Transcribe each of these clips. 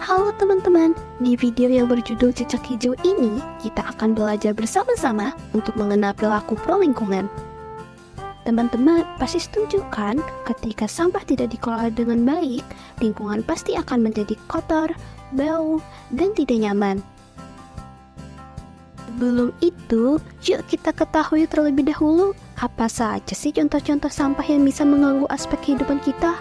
Halo teman-teman, di video yang berjudul Cicak Hijau ini, kita akan belajar bersama-sama untuk mengenal perilaku pro lingkungan. Teman-teman pasti setuju kan, ketika sampah tidak dikelola dengan baik, lingkungan pasti akan menjadi kotor, bau, dan tidak nyaman. Sebelum itu, yuk kita ketahui terlebih dahulu, apa saja sih contoh-contoh sampah yang bisa mengganggu aspek kehidupan kita?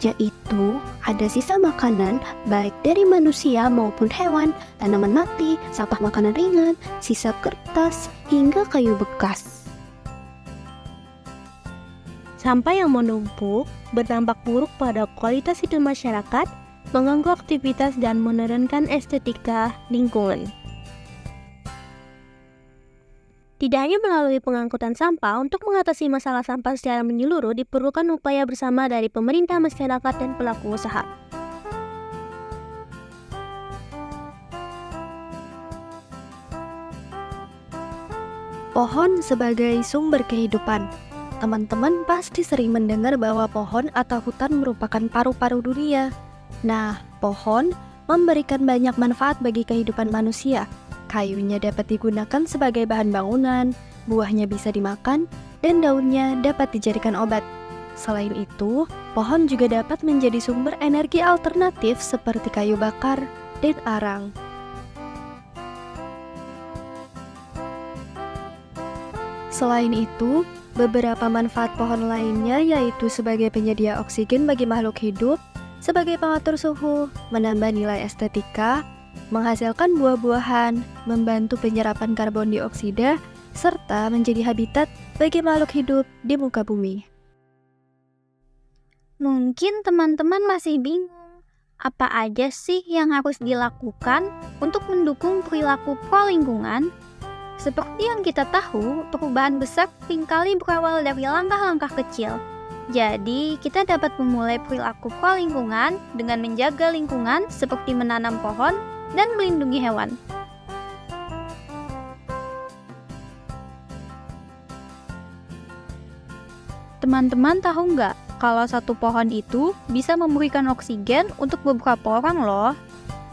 Yaitu ada sisa makanan baik dari manusia maupun hewan, tanaman mati, sampah makanan ringan, sisa kertas, hingga kayu bekas. Sampah yang menumpuk berdampak buruk pada kualitas hidup masyarakat, mengganggu aktivitas dan menurunkan estetika lingkungan. Tidak hanya melalui pengangkutan sampah, untuk mengatasi masalah sampah secara menyeluruh diperlukan upaya bersama dari pemerintah, masyarakat, dan pelaku usaha. Pohon sebagai sumber kehidupan. Teman-teman pasti sering mendengar bahwa pohon atau hutan merupakan paru-paru dunia. Nah, pohon memberikan banyak manfaat bagi kehidupan manusia. Kayunya dapat digunakan sebagai bahan bangunan, buahnya bisa dimakan, dan daunnya dapat dijadikan obat. Selain itu, pohon juga dapat menjadi sumber energi alternatif seperti kayu bakar dan arang. Selain itu, beberapa manfaat pohon lainnya yaitu sebagai penyedia oksigen bagi makhluk hidup, sebagai pengatur suhu, menambah nilai estetika, menghasilkan buah-buahan, membantu penyerapan karbon dioksida, serta menjadi habitat bagi makhluk hidup di muka bumi. Mungkin teman-teman masih bingung, apa aja sih yang harus dilakukan untuk mendukung perilaku pro lingkungan? Seperti yang kita tahu, perubahan besar seringkali berawal dari langkah-langkah kecil. Jadi, kita dapat memulai perilaku pro lingkungan dengan menjaga lingkungan seperti menanam pohon dan melindungi hewan. Teman-teman tahu nggak kalau satu pohon itu bisa memberikan oksigen untuk beberapa orang loh.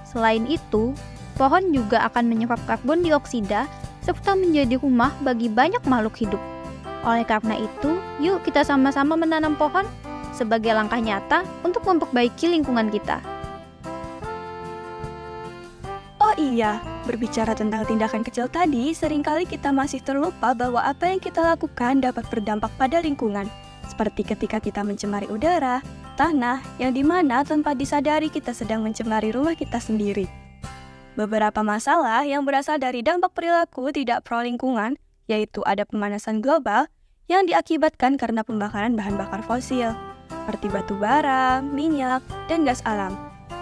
Selain itu, pohon juga akan menyerap karbon dioksida serta menjadi rumah bagi banyak makhluk hidup. Oleh karena itu, yuk kita sama-sama menanam pohon sebagai langkah nyata untuk memperbaiki lingkungan kita. Oh iya, berbicara tentang tindakan kecil tadi, seringkali kita masih terlupa bahwa apa yang kita lakukan dapat berdampak pada lingkungan. Seperti ketika kita mencemari udara, tanah, yang dimana tanpa disadari kita sedang mencemari rumah kita sendiri. Beberapa masalah yang berasal dari dampak perilaku tidak pro lingkungan, yaitu ada pemanasan global yang diakibatkan karena pembakaran bahan bakar fosil, seperti batu bara, minyak, dan gas alam.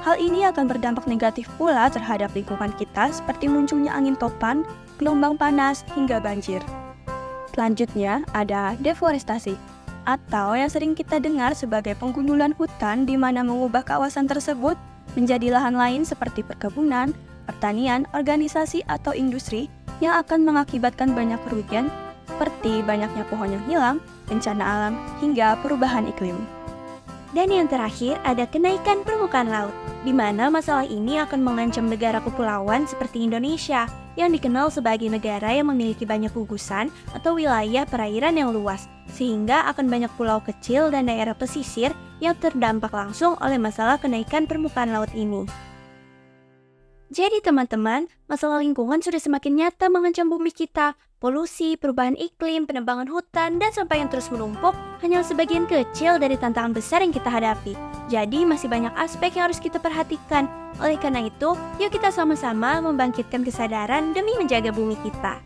Hal ini akan berdampak negatif pula terhadap lingkungan kita seperti munculnya angin topan, gelombang panas, hingga banjir. Selanjutnya ada deforestasi, atau yang sering kita dengar sebagai penggundulan hutan di mana mengubah kawasan tersebut menjadi lahan lain seperti perkebunan, pertanian, organisasi, atau industri yang akan mengakibatkan banyak kerugian seperti banyaknya pohon yang hilang, bencana alam, hingga perubahan iklim. Dan yang terakhir ada kenaikan permukaan laut, di mana masalah ini akan mengancam negara kepulauan seperti Indonesia, yang dikenal sebagai negara yang memiliki banyak gugusan atau wilayah perairan yang luas, sehingga akan banyak pulau kecil dan daerah pesisir yang terdampak langsung oleh masalah kenaikan permukaan laut ini. Jadi teman-teman, masalah lingkungan sudah semakin nyata mengancam bumi kita. Polusi, perubahan iklim, penebangan hutan, dan sampah yang terus menumpuk hanya sebagian kecil dari tantangan besar yang kita hadapi. Jadi masih banyak aspek yang harus kita perhatikan. Oleh karena itu, yuk kita sama-sama membangkitkan kesadaran demi menjaga bumi kita.